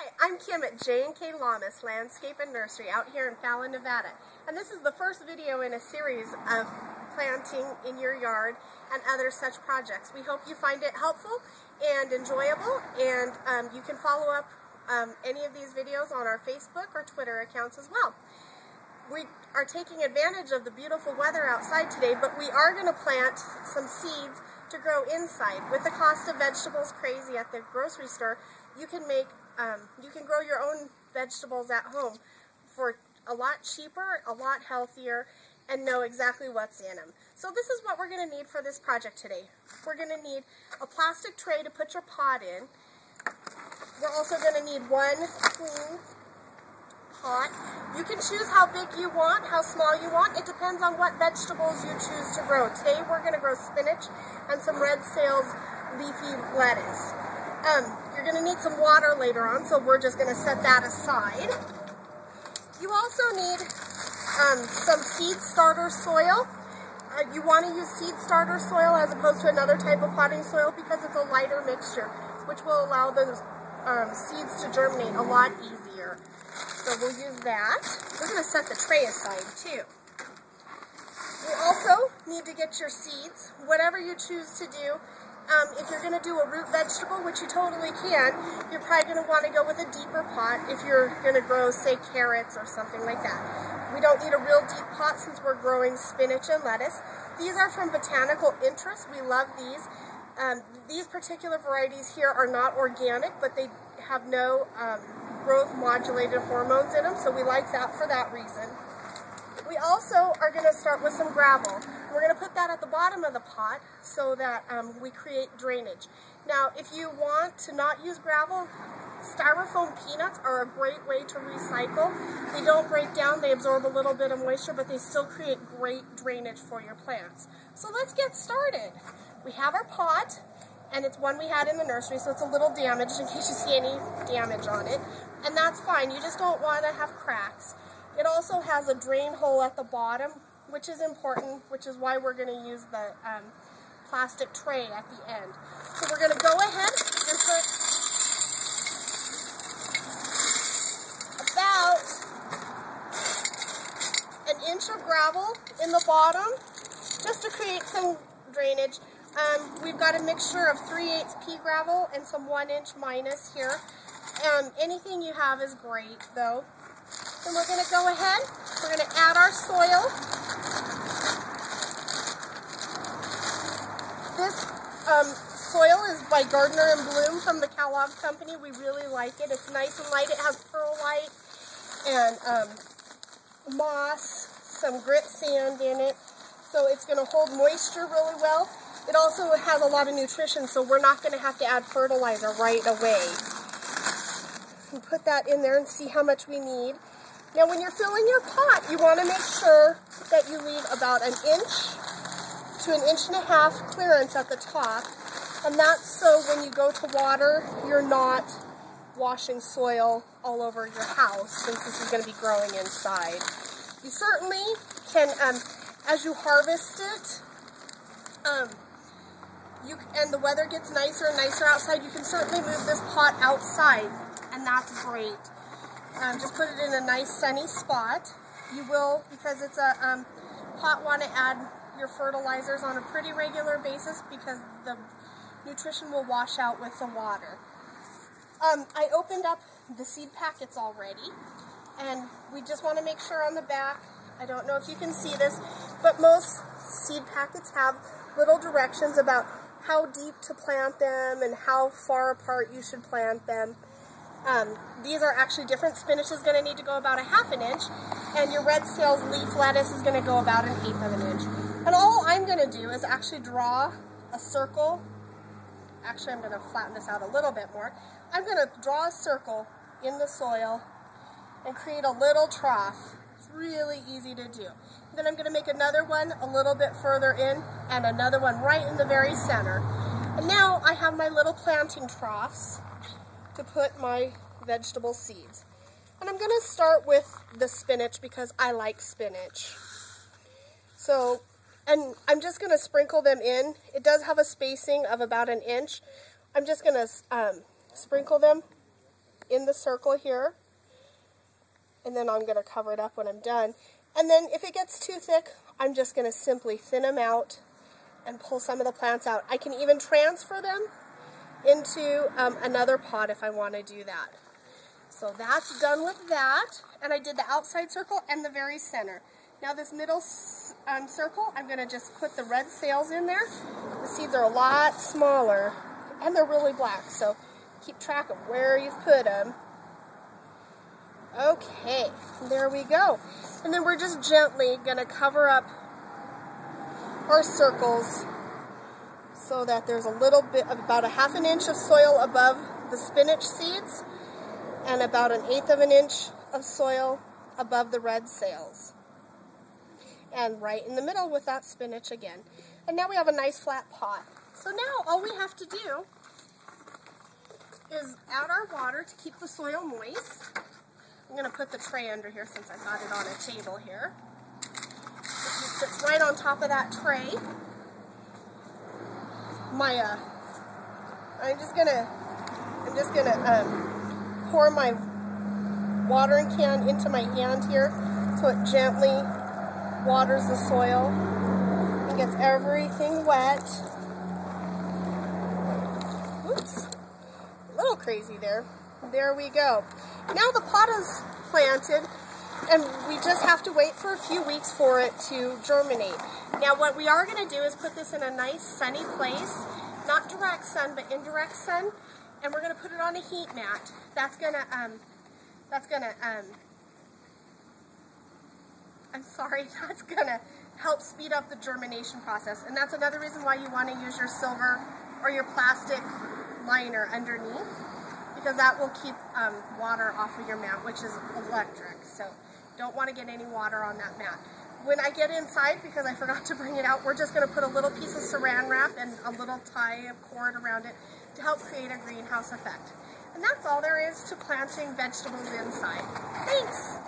Hi, I'm Kim at J&K Llamas Landscape and Nursery out here in Fallon, Nevada. And this is the first video in a series of planting in your yard and other such projects. We hope you find it helpful and enjoyable, and you can follow up any of these videos on our Facebook or Twitter accounts as well. We are taking advantage of the beautiful weather outside today, but we are going to plant some seeds to grow inside. With the cost of vegetables crazy at the grocery store, you can grow your own vegetables at home for a lot cheaper, a lot healthier, and know exactly what's in them. So this is what we're going to need for this project today. We're going to need a plastic tray to put your pot in. We're also going to need one clean pot. You can choose how big you want, how small you want. It depends on what vegetables you choose to grow. Today we're going to grow spinach and some red sales leafy lettuce. You're going to need some water later on, so we're just going to set that aside. You also need some seed starter soil. You want to use seed starter soil as opposed to another type of potting soil because it's a lighter mixture, which will allow those seeds to germinate a lot easier. So we'll use that. We're going to set the tray aside too. You also need to get your seeds, whatever you choose to do. If you're going to do a root vegetable, which you totally can, you're probably going to want to go with a deeper pot if you're going to grow, say, carrots or something like that. We don't need a real deep pot since we're growing spinach and lettuce. These are from Botanical Interest. We love these. These particular varieties here are not organic, but they have no growth modulated hormones in them, so we like that for that reason. We also are going to start with some gravel. We're going to put that at the bottom of the pot so that we create drainage. Now, if you want to not use gravel, styrofoam peanuts are a great way to recycle. They don't break down, they absorb a little bit of moisture, but they still create great drainage for your plants. So let's get started. We have our pot, and it's one we had in the nursery, so it's a little damaged in case you see any damage on it. And that's fine, you just don't want to have cracks. It also has a drain hole at the bottom, which is important, which is why we're going to use the plastic tray at the end. So we're going to go ahead and put about an inch of gravel in the bottom, just to create some drainage. We've got a mixture of 3/8 pea gravel and some 1-inch minus here. Anything you have is great, though. Then we're going to go ahead, we're going to add our soil. This soil is by Gardner and Bloom from the Kellogg Company. We really like it. It's nice and light. It has perlite and moss, some grit sand in it. So it's going to hold moisture really well. It also has a lot of nutrition, so we're not going to have to add fertilizer right away. We put that in there and see how much we need. Now when you're filling your pot, you want to make sure that you leave about 1 inch to 1.5 inches clearance at the top. And that's so when you go to water, you're not washing soil all over your house, since this is going to be growing inside. You certainly can, as you harvest it, and the weather gets nicer and nicer outside, you can certainly move this pot outside, and that's great. Just put it in a nice sunny spot. You will, because it's a pot, want to add your fertilizers on a pretty regular basis because the nutrition will wash out with the water. I opened up the seed packets already, and we just want to make sure on the back, I don't know if you can see this, but most seed packets have little directions about how deep to plant them and how far apart you should plant them. These are actually different. Spinach is going to need to go about 1/2 inch, and your red sales leaf lettuce is going to go about 1/8 inch. And all I'm going to do is actually draw a circle. Actually, I'm going to flatten this out a little bit more. I'm going to draw a circle in the soil and create a little trough. It's really easy to do. Then I'm going to make another one a little bit further in and another one right in the very center. And now I have my little planting troughs to put my vegetable seeds. And I'm going to start with the spinach because I like spinach. So, and I'm just going to sprinkle them in. It does have a spacing of about 1 inch. I'm just going to sprinkle them in the circle here. And then I'm going to cover it up when I'm done. And then if it gets too thick, I'm just going to simply thin them out and pull some of the plants out. I can even transfer them into another pot if I want to do that. So that's done with that. And I did the outside circle and the very center. Now this middle circle, I'm going to just put the red sails in there. The seeds are a lot smaller and they're really black, so keep track of where you've put them. Okay, there we go. And then we're just gently going to cover up our circles so that there's a little bit of about a ½ inch of soil above the spinach seeds and about 1/8 of an inch of soil above the red sails. And right in the middle with that spinach again. And now we have a nice flat pot. So now all we have to do is add our water to keep the soil moist. I'm going to put the tray under here since I've got it on a table here. It just sits right on top of that tray. I'm just gonna pour my watering can into my hand here so it gently waters the soil and gets everything wet. Oops, a little crazy there. There we go. Now the pot is planted and we just have to wait for a few weeks for it to germinate. Now what we are going to do is put this in a nice sunny place, not direct sun but indirect sun, and we're going to put it on a heat mat. That's going to help speed up the germination process. And that's another reason why you want to use your silver or your plastic liner underneath, because that will keep water off of your mat, which is electric. So don't want to get any water on that mat. When I get inside, because I forgot to bring it out, we're just going to put a little piece of saran wrap and a little tie of cord around it to help create a greenhouse effect. And that's all there is to planting vegetables inside. Thanks!